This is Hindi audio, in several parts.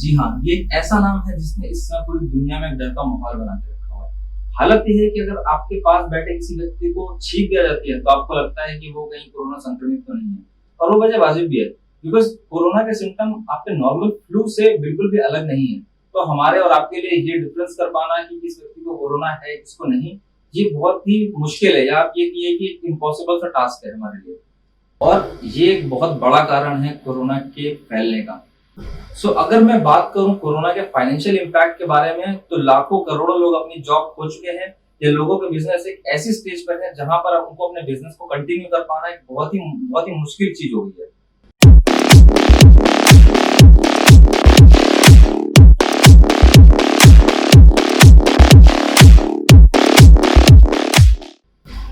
जी हाँ, ये एक ऐसा नाम है जिसने इस समय पूरी दुनिया में डर का माहौल बना के रखा हुआ है। हालत ये है कि अगर आपके पास बैठे किसी व्यक्ति को छींक दिया जाती है, तो आपको लगता है कि वो कहीं कोरोना संक्रमित तो नहीं है। और वो वजह वाजिब भी है, बिकॉज़ कोरोना के सिम्पटम आपके नॉर्मल फ्लू से बिल्कुल भी अलग नहीं है। तो हमारे और आपके लिए ये डिफरेंस कर पाना कि किस व्यक्ति को कोरोना है, किसको नहीं, ये बहुत ही मुश्किल है, या आप ये कहिए कि इम्पॉसिबल सा टास्क है हमारे लिए। और ये एक बहुत बड़ा कारण है कोरोना के फैलने का। अगर मैं बात करूं कोरोना के फाइनेंशियल इम्पैक्ट के बारे में, तो लाखों करोड़ों लोग अपनी जॉब खो चुके हैं। ये लोगों के बिजनेस एक ऐसी स्टेज पर है जहां पर उनको अपने बिजनेस को कंटिन्यू कर पाना एक बहुत ही मुश्किल चीज हो गई है।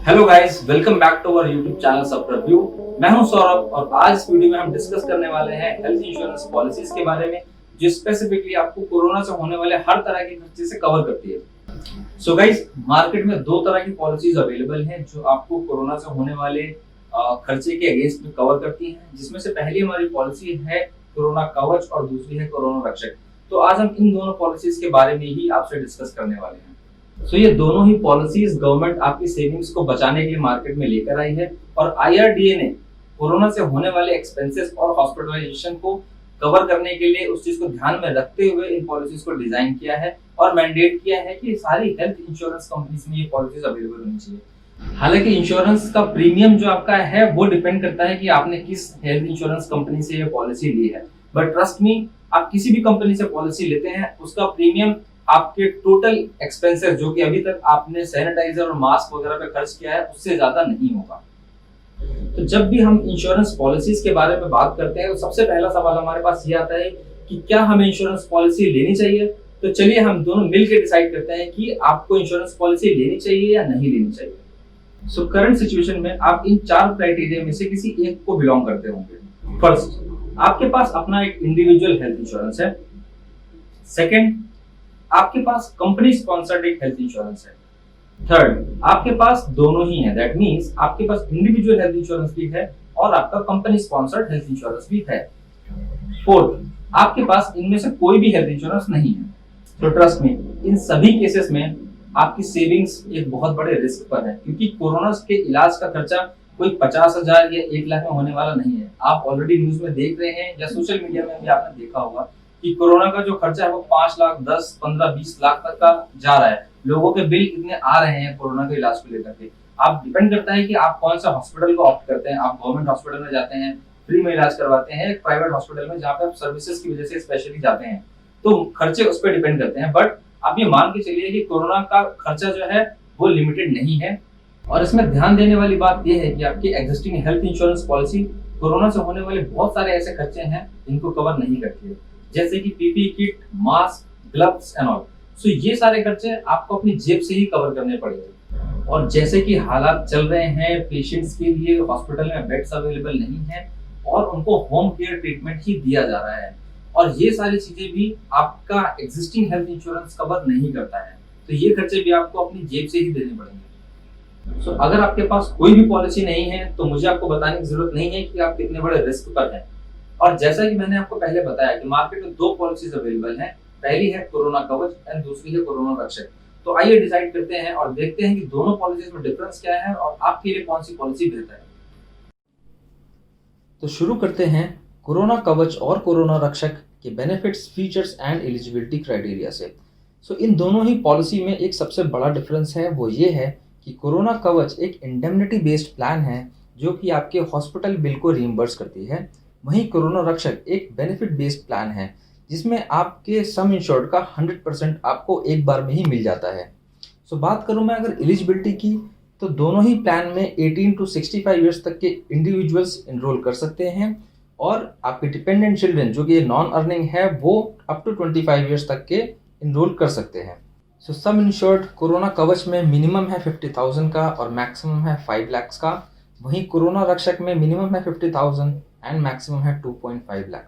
Hello guys, welcome back to our YouTube channel सब रिव्यू। मैं हूं सौरभ और आज इस वीडियो में हम डिस्कस करने वाले हैं हेल्थ इंश्योरेंस पॉलिसीज के बारे में, जो स्पेसिफिकली आपको कोरोना से होने वाले हर तरह के खर्चे से कवर करती है। गाइस, मार्केट में दो तरह की पॉलिसीज अवेलेबल हैं जो आपको कोरोना से होने वाले खर्चे के अगेंस्ट में कवर करती हैं, जिसमें से पहली हमारी पॉलिसी है कोरोना कवच और दूसरी है कोरोना रक्षक। तो आज हम इन दोनों पॉलिसीज के बारे में ही आपसे डिस्कस करने वाले हैं। ये दोनों ही पॉलिसीज गवर्नमेंट आपकी सेविंग्स को बचाने के लिए मार्केट में लेकर आई है, और IRDA ने कोरोना से होने वाले एक्सपेंसेस और हॉस्पिटलाइजेशन को कवर करने के लिए उस चीज को ध्यान में रखते हुए इन पॉलिसीज को डिजाइन किया है और मैंडेट किया है कि सारी हेल्थ इंश्योरेंस कंपनीज में ये पॉलिसीज अवेलेबल होनी चाहिए। हालांकि इंश्योरेंस का प्रीमियम जो आपका है वो डिपेंड करता है कि आपने किस हेल्थ इंश्योरेंस कंपनी से ये पॉलिसी ली है, बट ट्रस्ट मी, आप किसी भी कंपनी से पॉलिसी लेते हैं उसका प्रीमियम आपके टोटल एक्सपेंसेस जो कि अभी तक आपने सैनिटाइजर और मास्क वगैरह पे खर्च किया है उससे ज्यादा नहीं होगा। तो जब भी हम इंश्योरेंस पॉलिसीज के बारे में बात करते हैं, तो सबसे पहला सवाल हमारे पास ये आता है कि क्या हमें इंश्योरेंस पॉलिसी लेनी चाहिए। तो चलिए हम दोनों मिलकर डिसाइड करते हैं कि आपको इंश्योरेंस पॉलिसी लेनी चाहिए या नहीं लेनी चाहिए। करंट सिचुएशन में आप इन चार क्राइटेरिया में से किसी एक को बिलोंग करते होंगे। फर्स्ट, आपके पास अपना एक इंडिविजुअल हेल्थ इंश्योरेंस है। सेकेंड, आपके पास कंपनी स्पॉन्सर्ड एक हेल्थ इंश्योरेंस है। थर्ड, आपके पास दोनों ही है, दैट मींस आपके पास इंडिविजुअल हेल्थ इंश्योरेंस भी है और आपका कंपनी स्पॉन्सर्ड हेल्थ इंश्योरेंस भी है। फोर्थ, आपके पास इनमें से कोई भी हेल्थ इंश्योरेंस नहीं है। तो ट्रस्ट मी, इन सभी केसेस में आपकी सेविंग्स एक बहुत बड़े रिस्क पर है, क्योंकि कोरोना के इलाज का खर्चा कोई 50,000 या 1 लाख में होने वाला नहीं है। आप ऑलरेडी न्यूज में देख रहे हैं या सोशल मीडिया में भी आपने देखा होगा कि कोरोना का जो खर्चा है वो 5 लाख, 10, 15, 20 लाख तक का जा रहा है। लोगों के बिल इतने आ रहे हैं कोरोना के इलाज को लेकर के। आप डिपेंड करता है कि आप कौन सा हॉस्पिटल को ऑप्ट करते हैं। आप गवर्नमेंट हॉस्पिटल में जाते हैं, फ्री में इलाज करवाते हैं, प्राइवेट हॉस्पिटल में जहाँ पे आप सर्विसेज की वजह से स्पेशली जाते हैं, तो खर्चे उस पर डिपेंड करते हैं। बट आप ये मान के चलिए कि कोरोना का खर्चा जो है वो लिमिटेड नहीं है। और इसमें ध्यान देने वाली बात यह है कि आपकी existing health insurance policy corona से होने वाले बहुत सारे ऐसे खर्चे हैं जिनको कवर नहीं करती है, जैसे कि PPE kit, mask, gloves and all. ये सारे खर्चे आपको अपनी जेब से ही कवर करने पड़ेंगे। और जैसे कि हालात चल रहे हैं, पेशेंट्स के लिए हॉस्पिटल में बेड्स अवेलेबल नहीं है और उनको होम केयर ट्रीटमेंट ही दिया जा रहा है, और ये सारी चीजें भी आपका एग्जिस्टिंग हेल्थ इंश्योरेंस कवर नहीं करता है। तो ये खर्चे भी आपको अपनी जेब से ही देने पड़ेंगे। अगर आपके पास कोई भी पॉलिसी नहीं है तो मुझे आपको बताने की जरूरत नहीं है कि आप कितने बड़े रिस्क पर हैं। और जैसा कि मैंने आपको पहले बताया कि मार्केट में दो पॉलिसीज अवेलेबल हैं, पहली है कोरोना कवच एंड दूसरी है कोरोना रक्षक। तो आइए डिसाइड करते हैं और देखते हैं कि दोनों पॉलिसीज में डिफरेंस क्या है और आपके लिए कौन सी पॉलिसी बेहतर है। तो शुरू करते हैं कोरोना कवच और कोरोना रक्षक के benefits, features and eligibility criteria से। इन दोनों ही पॉलिसी में एक सबसे बड़ा डिफरेंस है, वो ये है कि कोरोना कवच एक इंडेमनिटी बेस्ड प्लान है जो कि आपके हॉस्पिटल बिल को रीइंबर्स करती है। वहीं कोरोना रक्षक एक बेनिफिट बेस्ड प्लान है जिसमें आपके सम इंश्योर्ड का 100% आपको एक बार में ही मिल जाता है। बात करूं मैं अगर एलिजिबिलिटी की, तो दोनों ही प्लान में 18 to 65 ईयर्स तक के इंडिविजुअल्स इनरोल कर सकते हैं, और आपके डिपेंडेंट चिल्ड्रन जो कि नॉन अर्निंग है वो अप टू 25 ईयर्स तक के इनरोल कर सकते हैं। सम इंश्योर्ड कोरोना कवच में मिनिमम है 50,000 का और मैक्सिमम है 5 लाख का। वहीं कोरोना रक्षक में मिनिमम है 50,000 एंड मैक्सिमम है 2.5 लाख।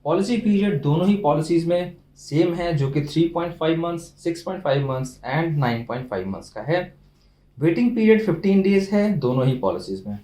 पॉलिसी पीरियड दोनों ही पॉलिसीज में सेम है, जो कि 3.5 मंथ्स, 6.5 मंथ्स एंड 9.5 मंथ्स का है। वेटिंग पीरियड 15 डेज है दोनों ही पॉलिसीज में।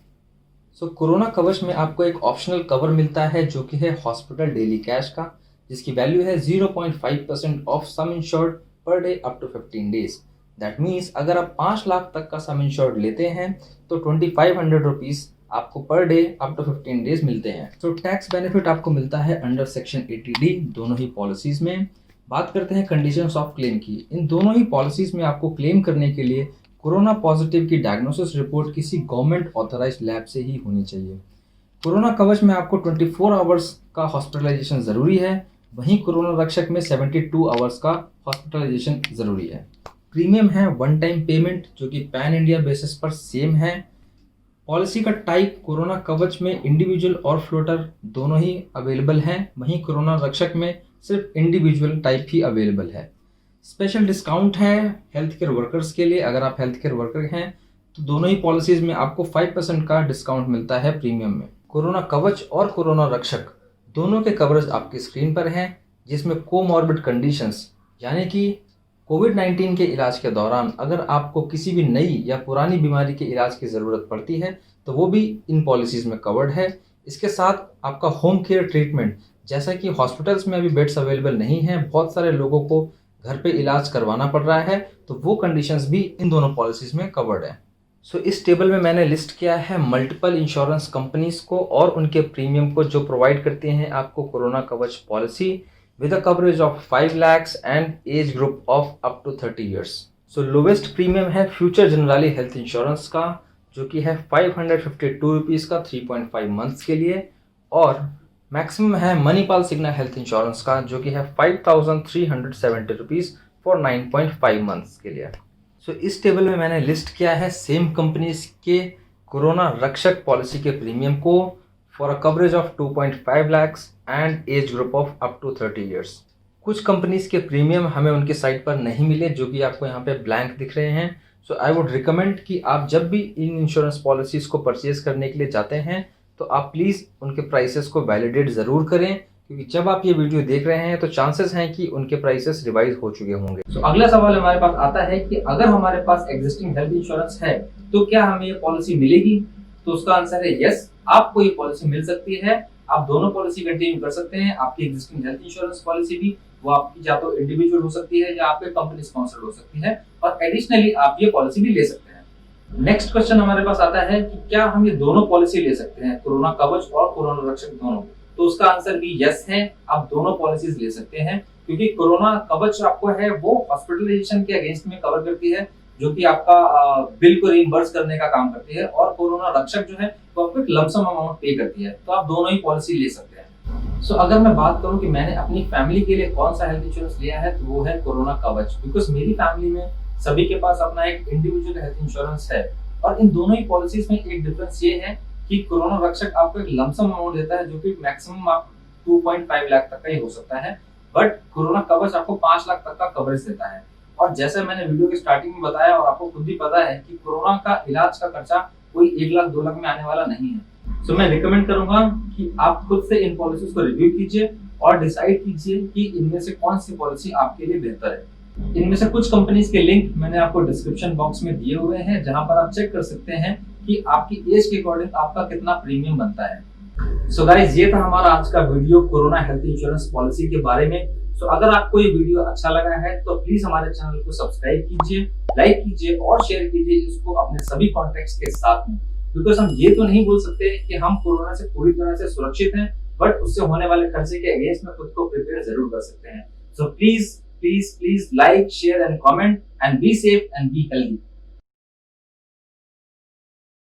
कोरोना कवच में आपको एक ऑप्शनल कवर मिलता है जो कि है हॉस्पिटल डेली कैश का, जिसकी वैल्यू है 0.5% of sum insured per day up to 15 days. That means अगर आप 5 लाख तक का सम इंश्योर्ड लेते हैं तो 2500 रुपीज आपको पर डे अप टू 15 डेज मिलते हैं। तो टैक्स बेनिफिट आपको मिलता है अंडर सेक्शन 80D दोनों ही पॉलिसीज में। बात करते हैं कंडीशंस ऑफ क्लेम की। इन दोनों ही पॉलिसीज में आपको क्लेम करने के लिए कोरोना पॉजिटिव की डायग्नोसिस रिपोर्ट किसी गवर्नमेंट ऑथराइज्ड लैब से ही होनी चाहिए। कोरोना कवच में आपको 24 आवर्स का हॉस्पिटलाइजेशन ज़रूरी है, वहीं कोरोना रक्षक में 72 आवर्स का हॉस्पिटलाइजेशन ज़रूरी है। प्रीमियम है वन टाइम पेमेंट जो कि पैन इंडिया बेसिस पर सेम है। पॉलिसी का टाइप कोरोना कवच में इंडिविजुअल और फ्लोटर दोनों ही अवेलेबल हैं, वहीं कोरोना रक्षक में सिर्फ इंडिविजुअल टाइप ही अवेलेबल है। स्पेशल डिस्काउंट है हेल्थ केयर वर्कर्स के लिए। अगर आप हेल्थ केयर वर्कर हैं तो दोनों ही पॉलिसीज में आपको 5% का डिस्काउंट मिलता है प्रीमियम में। कोरोना कवच और कोरोना रक्षक दोनों के कवरेज आपकी स्क्रीन पर हैं, जिसमें कोमॉर्बिड कंडीशंस यानी कि कोविड-19 के इलाज के दौरान अगर आपको किसी भी नई या पुरानी बीमारी के इलाज की ज़रूरत पड़ती है तो वो भी इन पॉलिसीज़ में कवर्ड है। इसके साथ आपका होम केयर ट्रीटमेंट, जैसा कि हॉस्पिटल्स में अभी बेड्स अवेलेबल नहीं हैं, बहुत सारे लोगों को घर पे इलाज करवाना पड़ रहा है, तो वो कंडीशंस भी इन दोनों पॉलिसीज़ में कवर्ड है। सो इस टेबल में मैंने लिस्ट किया है मल्टीपल इंश्योरेंस कंपनीज़ को और उनके प्रीमियम को जो प्रोवाइड करते हैं आपको कोरोना कवच policy with a coverage of 5 lakhs and age group of up to 30 years. So lowest premium है फ्यूचर जनरली हेल्थ इंश्योरेंस का जो कि है 552 रुपीज़ का 3.5 मंथ्स के लिए, और मैक्सिमम है मणिपाल सिग्ना हेल्थ इंश्योरेंस का जो कि है 5370 रुपीज़ फॉर 9.5 मंथ्स के लिए। सो इस टेबल में मैंने लिस्ट किया है सेम कंपनीज के कोरोना रक्षक पॉलिसी के प्रीमियम को for a coverage of 2.5 lakhs and age group of up to 30 years। कुछ कंपनीज के प्रीमियम हमें उनके साइट पर नहीं मिले जो कि आपको यहाँ पे ब्लैंक दिख रहे हैं। सो आई वुड रिकमेंड कि आप जब भी इन इंश्योरेंस पॉलिसीज को परचेज करने के लिए जाते हैं तो आप प्लीज़ उनके प्राइसेस को वैलिडेट ज़रूर करें, क्योंकि जब आप ये वीडियो देख रहे हैं तो चांसेस हैं कि उनके प्राइसेस रिवाइज हो चुके होंगे। सो अगला सवाल हमारे पास आता है कि अगर हमारे पास एग्जिस्टिंग हेल्थ इंश्योरेंस है तो क्या हमें ये पॉलिसी मिलेगी? तो उसका आंसर है यस, आपको ये पॉलिसी मिल सकती है। आप दोनों पॉलिसी कंटिन्यू कर सकते हैं। आपकी एग्जिस्टिंग हेल्थ इंश्योरेंस पॉलिसी भी वो आपकी या तो इंडिविजुअल हो सकती है या आपके कंपनी स्पॉन्सर्ड हो सकती है, और एडिशनली आप ये पॉलिसी भी ले सकते हैं। नेक्स्ट क्वेश्चन हमारे पास आता है कि क्या हम ये दोनों पॉलिसी ले सकते हैं, कोरोना कवच और कोरोना रक्षक दोनों? तो उसका आंसर भी यस है, आप दोनों पॉलिसीज ले सकते हैं, क्योंकि कोरोना कवच आपको है वो हॉस्पिटलाइजेशन के अगेंस्ट में कवर करती है जो कि आपका बिल को रिइंबर्स करने का काम करती है, और कोरोना रक्षक जो है तो आपको एक लमसम अमाउंट पे करती है। तो आप दोनों ही पॉलिसी ले सकते हैं। सो अगर मैं बात करूं कि मैंने अपनी फैमिली के लिए कौन सा हेल्थ इंश्योरेंस लिया है तो वो है कोरोना कवच, बिकॉज मेरी फैमिली में सभी के पास अपना एक इंडिविजुअल हेल्थ इंश्योरेंस है। और इन दोनों ही पॉलिसीज में एक डिफरेंस ये है कि कोरोना रक्षक आपको एक लमसम अमाउंट देता है जो कि मैक्सिमम आप 2.5 लाख तक का ही हो सकता है, बट कोरोना कवच आपको 5 लाख तक का कवरेज देता है। और जैसे मैंने वीडियो की स्टार्टिंग में बताया और आपको खुद भी पता है कि कोरोना का इलाज का खर्चा कोई 1 लाख 2 लाख में आने वाला नहीं है। सो मैं रिकमेंड करूंगा कि आप खुद से इन पॉलिसीज को रिव्यू कीजिए और डिसाइड कीजिए कि इनमें से कौन सी पॉलिसी आपके लिए बेहतर है। इनमें से कुछ कंपनीज के लिंक मैंने आपको डिस्क्रिप्शन बॉक्स में दिए हुए हैं, जहां पर आप चेक कर सकते हैं कि आपकी एज के अकॉर्डिंग आपका कितना प्रीमियम बनता है। सो गाइस, ये था हमारा आज का video corona health insurance policy के बारे में। सो अगर आपको ये वीडियो अच्छा लगा है तो प्लीज हमारे चैनल को सब्सक्राइब कीजिए, लाइक कीजिए और शेयर कीजिए इसको अपने सभी कॉन्टैक्ट्स के साथ में, बिकॉज हम ये तो नहीं बोल सकते कि हम कोरोना से पूरी तरह से सुरक्षित हैं, बट उससे होने वाले खर्चे के अगेंस्ट में खुद को प्रिपेयर जरूर कर सकते हैं। So please like, share and comment and be safe and be healthy.